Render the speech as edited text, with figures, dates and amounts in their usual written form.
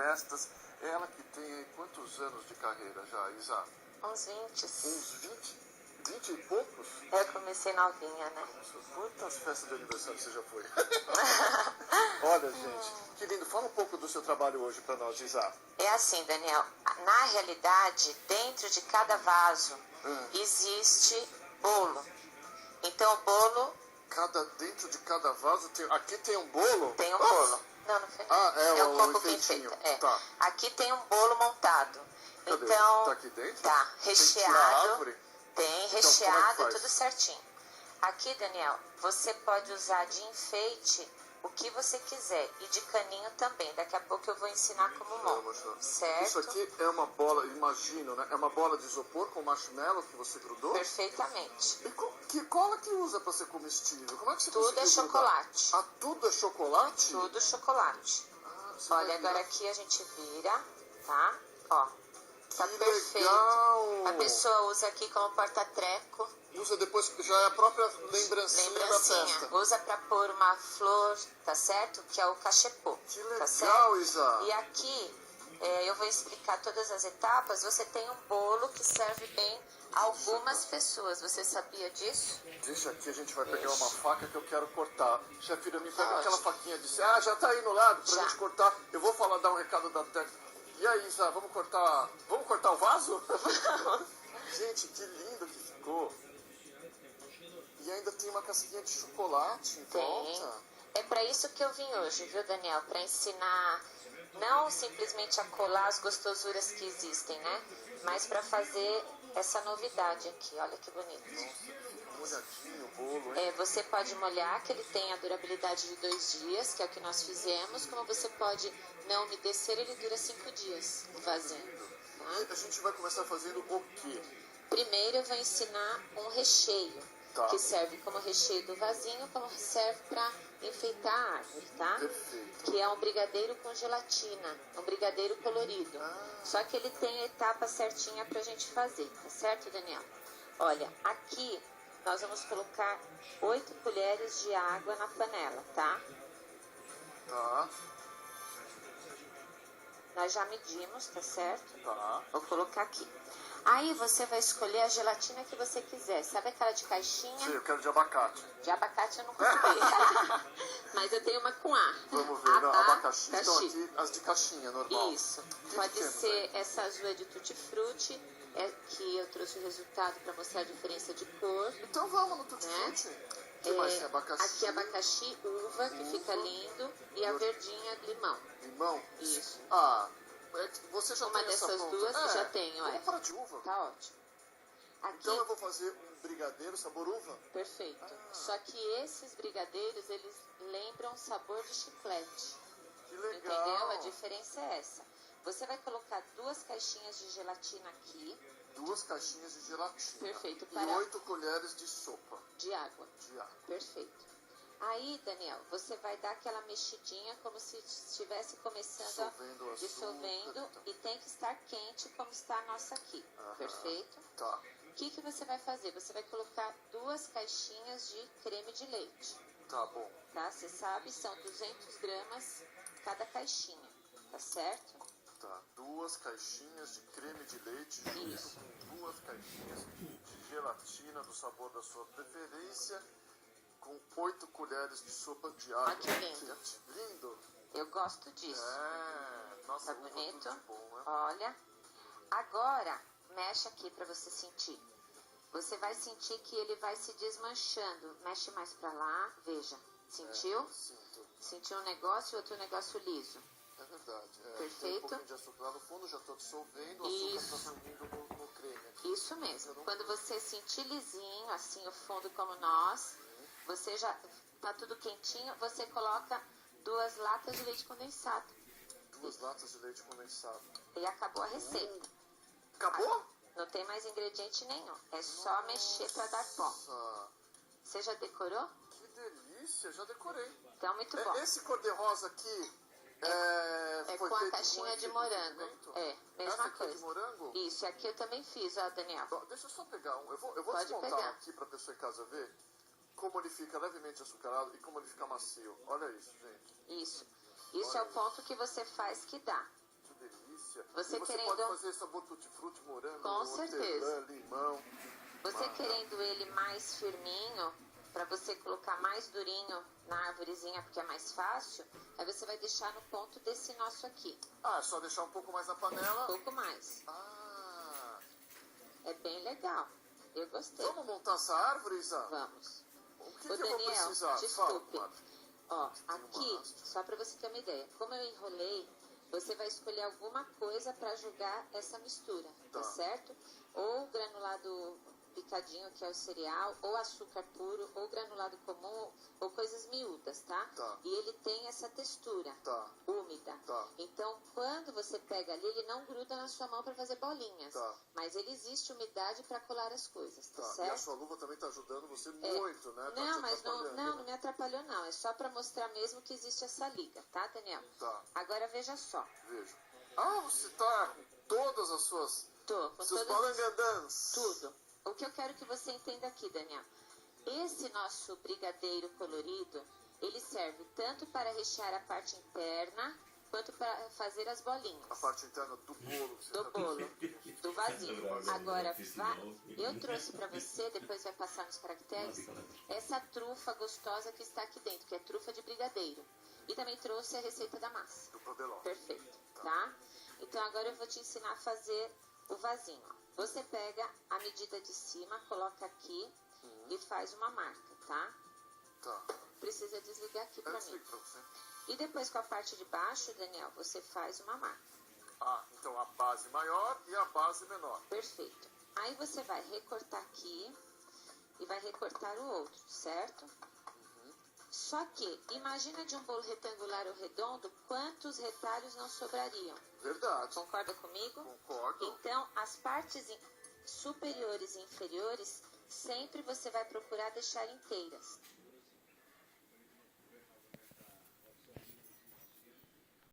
festas. Ela que tem aí quantos anos de carreira já, Isa? Uns 20. Uns 20? 20 e poucos? Eu comecei novinha, né? Quantas festas de aniversário você já foi? Olha, gente, que lindo. Fala um pouco do seu trabalho hoje para nós, Isa. É assim, Daniel, na realidade, dentro de cada vaso existe bolo. Então, o bolo... Dentro de cada vaso, aqui tem um bolo? Tem um bolo. Não foi. É o coco que enfeita. Tá. Aqui tem um bolo montado. Cadê? Então, tá aqui dentro? Tá, recheado. Tem, recheado, tudo certinho. Aqui, Daniel, você pode usar de enfeite o que você quiser. E de caninho também. Daqui a pouco eu vou ensinar como monta. Certo? Isso aqui é uma bola, imagino, né? É uma bola de isopor com marshmallow que você grudou? Perfeitamente. E que cola que usa para ser comestível? Como é que você Tudo é chocolate. Ah, tudo é chocolate? Tudo chocolate. Olha, agora aqui a gente vira, tá? Ó. Tá perfeito. Legal. A pessoa usa aqui como porta-treco. Usa depois, já é a própria lembrancinha da festa. Usa pra pôr uma flor, tá certo? Que é o cachepô. Que legal, tá certo? Isa. E aqui, eu vou explicar todas as etapas. Você tem um bolo que serve bem a algumas pessoas. Você sabia disso? Deixa aqui, a gente vai pegar uma faca que eu quero cortar. Chefira, me pega aquela faquinha de... já tá aí no lado pra gente cortar. Eu vou dar um recado da técnica. E aí, Isa, vamos cortar o vaso? Gente, que lindo que ficou. E ainda tem uma casquinha de chocolate em volta. É para isso que eu vim hoje, viu, Daniel? Para ensinar não simplesmente a colar as gostosuras que existem, né? Mas para fazer essa novidade aqui. Olha que bonito. Nossa, molhadinho o bolo, hein? Você pode molhar, que ele tem a durabilidade de 2 dias, que é o que nós fizemos. Como você pode não umedecer, ele dura 5 dias, o vasinho. Tá? E a gente vai começar fazendo o quê? Primeiro eu vou ensinar um recheio. Tá. Que serve como recheio do vasinho, como serve para enfeitar a árvore, tá? Perfeito. Que é um brigadeiro com gelatina, um brigadeiro colorido. Só que ele tem a etapa certinha pra gente fazer, tá certo, Daniel? Olha, aqui nós vamos colocar 8 colheres de água na panela, tá? Tá. Nós já medimos, tá certo? Tá. Vou colocar aqui. Aí você vai escolher a gelatina que você quiser. Sabe aquela de caixinha? Sim, eu quero de abacate. De abacate eu não consegui. Mas eu tenho uma com A. Vamos ver, abacaxi. Estão aqui as de caixinha, normal. Isso. Pode ser essa azul é de tutti-frutti. Que eu trouxe o resultado para mostrar a diferença de cor. Então vamos no tutti-frutti. O que mais tem? Abacaxi? Aqui abacaxi, uva, que fica lindo. E a verdinha, limão. Limão? Isso. Você já uma tem essa dessas duas que já tenho, Vamos para de uva. Tá ótimo. Aqui, então eu vou fazer um brigadeiro sabor uva? Perfeito. Só que esses brigadeiros, eles lembram sabor de chiclete. Que legal. Entendeu? A diferença é essa. Você vai colocar 2 caixinhas de gelatina aqui. 2 caixinhas de gelatina. Perfeito. E 8 colheres de sopa. De água. De água. Perfeito. Aí, Daniel, você vai dar aquela mexidinha como se estivesse começando dissolvendo e tem que estar quente como está a nossa aqui. Perfeito? Tá. O que você vai fazer? Você vai colocar 2 caixinhas de creme de leite. Tá bom. Tá? Você sabe, são 200 gramas cada caixinha. Tá certo? Tá. 2 caixinhas de creme de leite junto com 2 caixinhas de gelatina do sabor da sua preferência. Com 8 colheres de sopa de água. Que lindo. Lindo. Eu gosto disso. Nossa, tá bonito? Tudo de bom, né? Olha. Agora, mexe aqui para você sentir. Você vai sentir que ele vai se desmanchando. Mexe mais para lá, veja. Sentiu? Sinto. Sentiu um negócio e outro negócio liso. É verdade. Perfeito. Tem um pouquinho de açúcar lá no fundo, já estou dissolvendo, o açúcar está sumindo no creme aqui. Isso mesmo. Quando você sentir lisinho, assim, o fundo como nós, você já tá tudo quentinho, você coloca 2 latas de leite condensado. 2 latas de leite condensado. E acabou a receita. Acabou? Não tem mais ingrediente nenhum. É só mexer para dar pó. Você já decorou? Que delícia, já decorei. Então, muito bom. Esse cor-de-rosa aqui foi com a feito caixinha de morango. Mesma aqui coisa. De morango? Isso, aqui eu também fiz, ó, Daniel. Deixa eu só pegar um. Eu vou Pode desmontar pegar. aqui para a pessoa em casa ver como ele fica levemente açucarado e como ele fica macio. Olha isso, gente. Isso é o ponto que você faz que dá. delícia. Você e você querendo... pode fazer sabor tutti-frutti, morango, Com certeza. hortelã, limão. Você querendo ele mais firminho, para você colocar mais durinho na arvorezinha, porque é mais fácil, aí você vai deixar no ponto desse nosso aqui. Ah, é só deixar um pouco mais na panela. Um pouco mais. Ah. É bem legal. Eu gostei. Vamos montar essa árvore, Isa? Vamos. O que, Ô, que eu vou Daniel, precisar? desculpe. Fala, Ó, Tem uma aqui, haste. só para você ter uma ideia, como eu enrolei, você vai escolher alguma coisa para jogar essa mistura, tá certo? Ou granulado picadinho, que é o cereal, ou açúcar puro, ou granulado comum, ou coisas miúdas, tá? E ele tem essa textura úmida. Então, quando você pega ali, ele não gruda na sua mão para fazer bolinhas. Mas ele existe umidade para colar as coisas, tá certo? E a sua luva também tá ajudando você muito, né? Tá Não, mas não me atrapalhou não. É só para mostrar mesmo que existe essa liga, tá, Daniel? Agora veja só. Vejo. Ah, você tá com todas as suas... Tô, com seus todas balangandãs. tudo. O que eu quero que você entenda aqui, Daniel, esse nosso brigadeiro colorido, ele serve tanto para rechear a parte interna, quanto para fazer as bolinhas. A parte interna do bolo. Do bolo, do vasinho. Agora, eu trouxe para você, depois vai passar nos caracteres, essa trufa gostosa que está aqui dentro, que é trufa de brigadeiro. E também trouxe a receita da massa. Do Pabelão. Perfeito, tá? Então agora eu vou te ensinar a fazer o vasinho. Ó. Você pega a medida de cima, coloca aqui e faz uma marca, tá? Precisa desligar aqui pra mim. E depois com a parte de baixo, Daniel, você faz uma marca. Ah, então a base maior e a base menor. Perfeito. Aí você vai recortar aqui e vai recortar o outro, certo? Só que, imagina de um bolo retangular ou redondo, quantos retalhos não sobrariam? Verdade. Concorda comigo? Concordo. Então, as partes superiores e inferiores, sempre você vai procurar deixar inteiras.